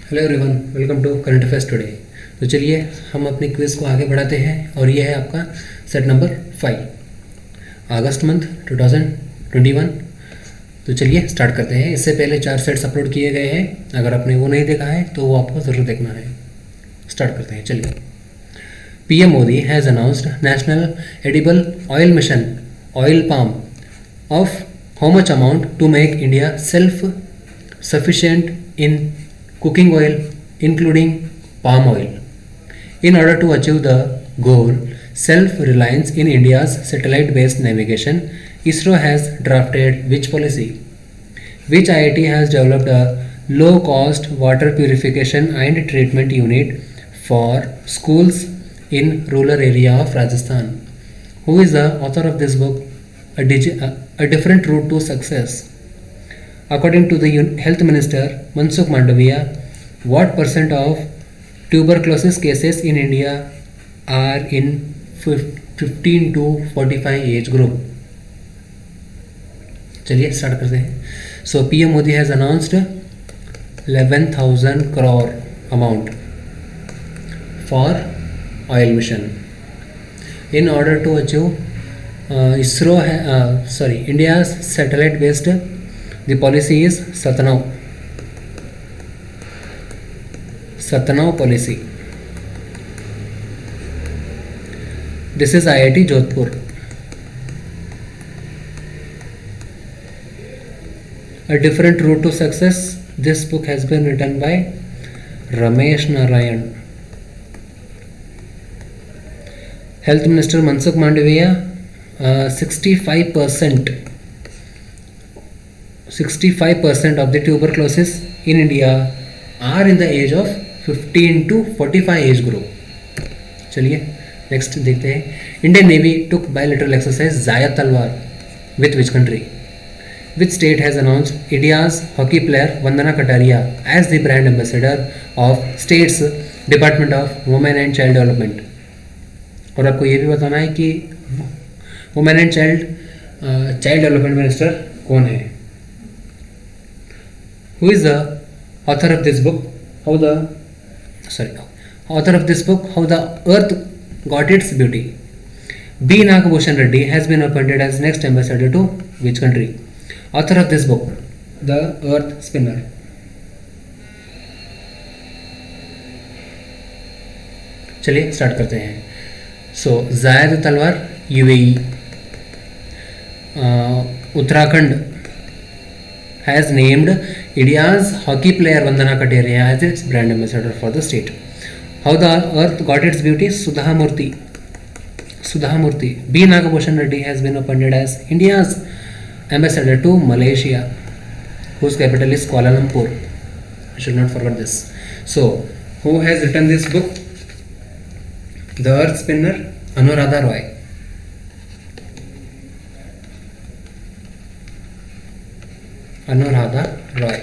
Hello everyone, welcome to current affairs today. तो चलिए हम अपने क्विज को आगे बढ़ाते हैं और ये है आपका सेट नंबर 5, अगस्त मंथ 2021। तो चलिए स्टार्ट करते हैं। इससे पहले 4 सेट्स अपलोड किए गए हैं, अगर आपने वो नहीं देखा है तो वो आपको ज़रूर देखना है। स्टार्ट करते हैं, चलिए। PM Modi has announced national edible oil mission oil palm of how much amount to make India self sufficient in cooking oil, including palm oil. In order to achieve the goal, self-reliance in India's satellite-based navigation, ISRO has drafted which policy? Which IIT has developed a low-cost water purification and treatment unit for schools in rural area of Rajasthan? Who is the author of this book, A Different Route to Success? According to the Health Minister Mansukh Mandaviya, what percent of tuberculosis cases in India are in 15 to 45 age group? चलिए start करते हैं। So PM Modi has announced 11,000 crore amount for oil mission. In order to achieve India's satellite based, the policy is Satnav policy. This is IIT Jodhpur. A Different Route to Success. This book has been written by Ramesh Narayan. Health Minister Mansukh Mandaviya, 65% of the tuberculosis in India are in the age of 15 to 45 age group. चलिए next देखते हैं। Indian navy took bilateral exercise Zayat Talwar with which country? Which state has announced India's hockey player Vandana Kataria as the brand ambassador of state's Department of Women and Child Development? और आपको ये भी बताना है कि women and child development minister कौन है। Who is the author of this book? How the earth got its beauty? B. Nagbhushan Reddy has been appointed as next ambassador to which country? Author of this book, The Earth Spinner. चलिए start करते हैं। सो जायद तलवार UAE, Uttarakhand has named India's hockey player Vandana Kataria as its brand ambassador for the state. How the earth got its beauty? Sudha Murthy. B. Nagbhushan Reddy has been appointed as India's ambassador to Malaysia, whose capital is Kuala Lumpur. I should not forget this. So, who has written this book? The Earth Spinner, Anuradha Roy. Anuradha Roy.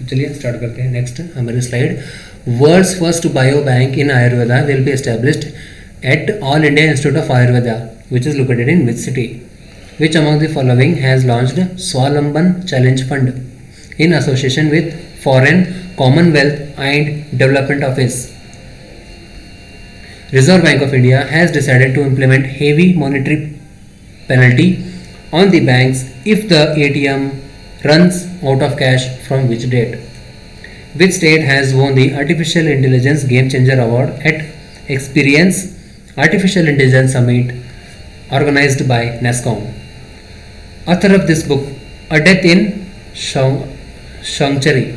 चलिए start करते हैं। Next हमारी slide. World's first bio bank in Ayurveda will be established at All India Institute of Ayurveda which is located in which city? Which among the following has launched Swavalamban challenge fund in association with Foreign Commonwealth and Development Office? Reserve Bank of India has decided to implement heavy monetary penalty on the banks if the ATM runs out of cash from which date? Which state has won the Artificial Intelligence Game Changer Award at Experience Artificial Intelligence Summit organized by NASSCOM? Author of this book, A Death in Sanctuary.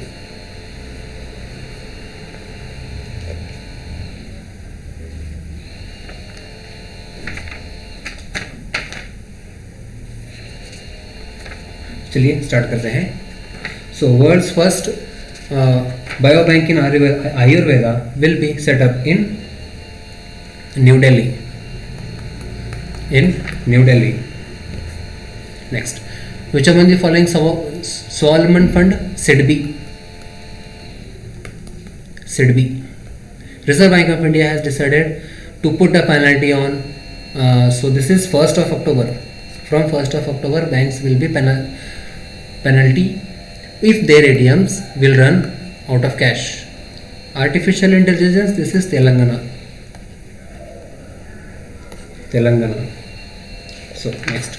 चलिए start करते हैं। So world's first bio bank in Ayurveda will be set up in New Delhi. Next, which among the following Swavalamban fund? SIDBI. Reserve Bank of India has decided to put a penalty on, so this is 1st of October. From 1st of October, banks will be penalty if their ATMs will run out of cash. Artificial intelligence, this is Telangana. Telangana. So next,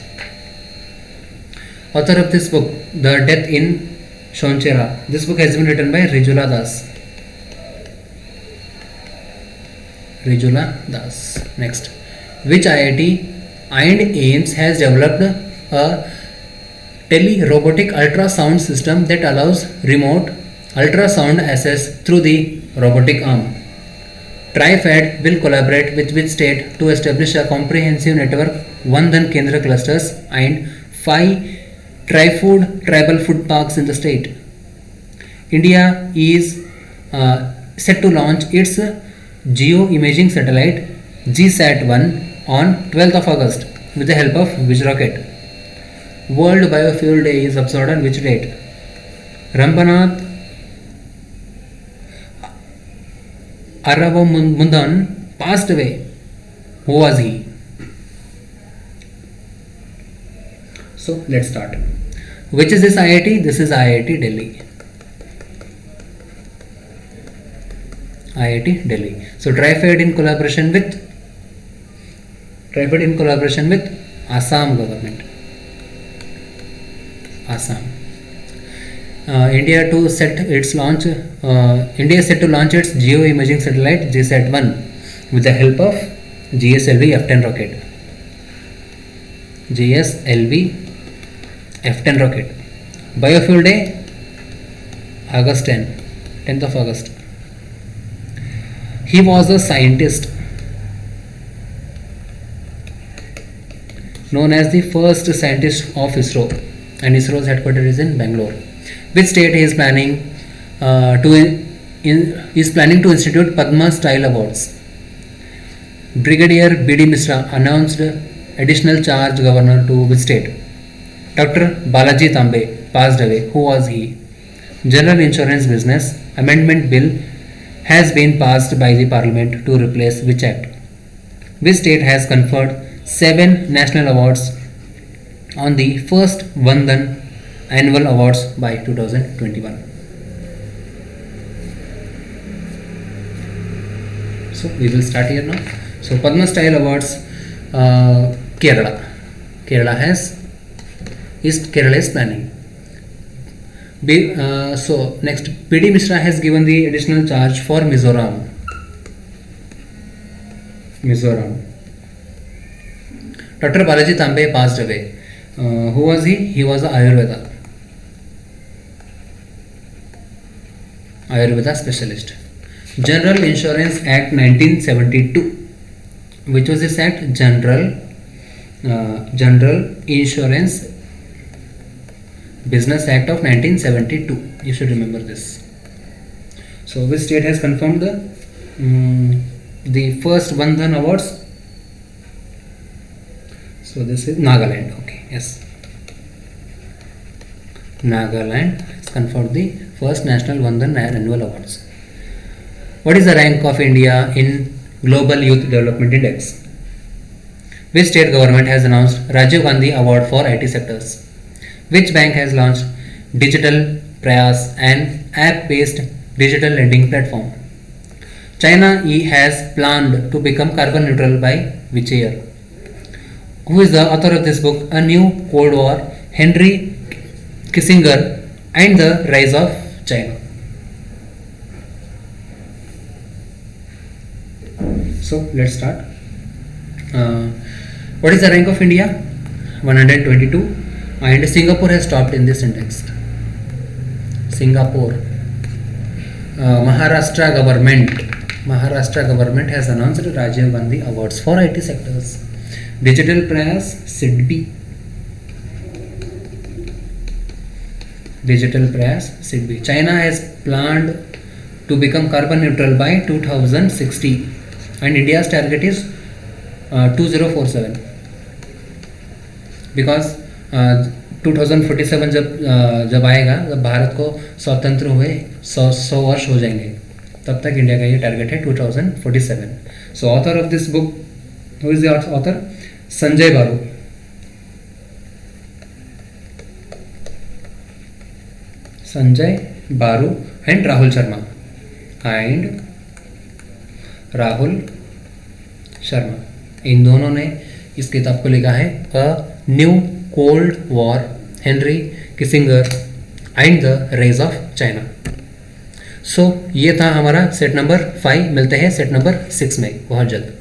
author of this book, The Death in Shonchera. This book has been written by Rijula Das. Rijula Das. Next, which IIT and AIIMS has developed a tele-robotic ultrasound system that allows remote ultrasound access through the robotic arm? TriFed will collaborate with which state to establish a comprehensive network, Vandhan Kendra clusters and 5 Tri-Food tribal food parks in the state. India is set to launch its geo-imaging satellite GSAT-1 on 12th of August with the help of which rocket? World Biofuel Day is observed on which date? Rambanath Aravamundan passed away. Who was he? So let's start. Which is this IIT? This is IIT Delhi. IIT Delhi. So TriFed in collaboration with Assam government. Assam. India is set to launch its geo imaging satellite GSAT-1 with the help of GSLV F-10 rocket. GSLV F-10 rocket. Biofuel Day, August 10th of August. He was a scientist known as the first scientist of ISRO, and ISRO's headquarters is in Bangalore. Which state he is planning to institute Padma Style Awards? Brigadier B.D. Misra announced additional charge governor to which state? Dr. Balaji Tambe passed away. Who was he? General Insurance Business Amendment Bill has been passed by the Parliament to replace which act? Which state has conferred 7 national awards on the first Vandhan annual awards by 2021? So we will start here now. So Padma Style Awards, Kerala. Kerala is planning. So next, P.D. Mishra has given the additional charge for Mizoram. Dr. Balaji Tambe passed away. Who was he? He was an Ayurveda specialist. General Insurance Act 1972. Which was this act? General Insurance Business Act of 1972. You should remember this. So which state has confirmed the first Vandhan awards? So this is Nagaland. Okay, yes. Nagaland has conferred the first National Vandhan Annual Awards. What is the rank of India in Global Youth Development Index? Which state government has announced Rajiv Gandhi Award for IT sectors? Which bank has launched Digital Prayas, an app-based digital lending platform? China has planned to become carbon neutral by which year? Who is the author of this book, A New Cold War, Henry Kissinger and the Rise of China? So let's start. What is the rank of India? 122, and Singapore has topped in this index. Singapore. Maharashtra government has announced Rajiv Gandhi Awards for IT sectors. Digital Prayas, SIDBI. China has planned to become carbon neutral by 2060, and India's target is 2047, because 2047 जब आएगा, जब भारत को स्वतंत्र हुए 100 वर्ष हो जाएंगे, तब तक इंडिया का ये टारगेट है 2047. सो author of this book, who is the author? Sanjay बारू. संजय बारू एंड राहुल शर्मा इन दोनों ने इस किताब को लिखा है a new cold war, Henry Kissinger and the rise of China. So ये था हमारा सेट नंबर 5। मिलते हैं सेट नंबर 6 में बहुत जल्द।